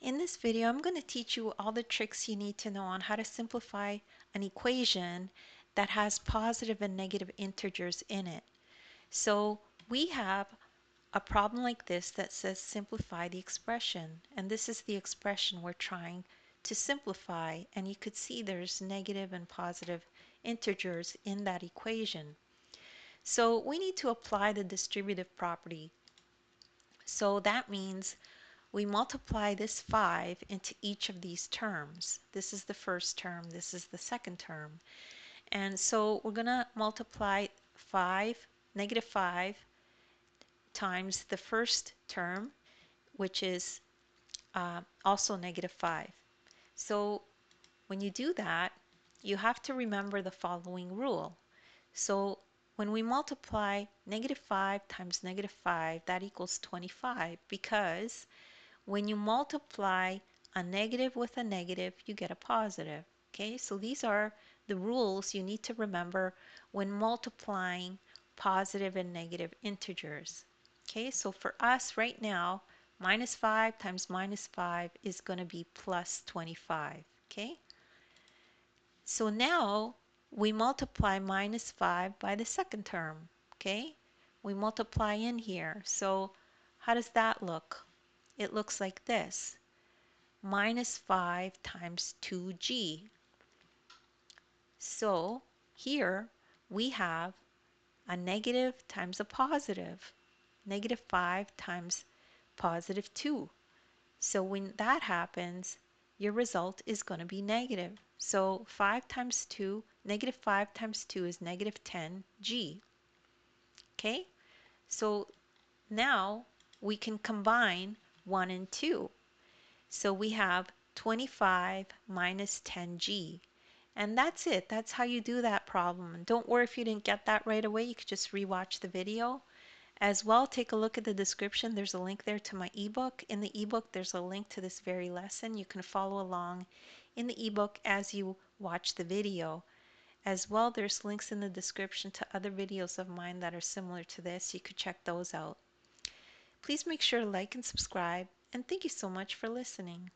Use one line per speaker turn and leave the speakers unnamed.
In this video, I'm going to teach you all the tricks you need to know on how to simplify an equation that has positive and negative integers in it. So we have a problem like this that says simplify the expression, and this is the expression we're trying to simplify, and you could see there's negative and positive integers in that equation. So we need to apply the distributive property. So that means we multiply this 5 into each of these terms. This is the first term, this is the second term. And so we're going to multiply negative 5 times the first term, which is also negative 5. So when you do that, you have to remember the following rule. So when we multiply negative 5 times negative 5, that equals 25, because when you multiply a negative with a negative, you get a positive. Okay, so these are the rules you need to remember when multiplying positive and negative integers. Okay, so for us right now, minus 5 times minus 5 is going to be plus 25. Okay, so now we multiply minus 5 by the second term. Okay, we multiply in here. So how does that look? It looks like this. Minus 5 times 2g. So here we have a negative times a positive. Negative 5 times positive 2. So when that happens, your result is going to be negative. So 5 times 2, negative 5 times 2 is negative 10g. Okay? So now we can combine 1 and 2. So we have 25 minus 10g. And that's it. That's how you do that problem. And don't worry if you didn't get that right away. You could just rewatch the video. As well, take a look at the description. There's a link there to my ebook. In the ebook, there's a link to this very lesson. You can follow along in the ebook as you watch the video. As well, there's links in the description to other videos of mine that are similar to this. You could check those out. Please make sure to like and subscribe. And thank you so much for listening.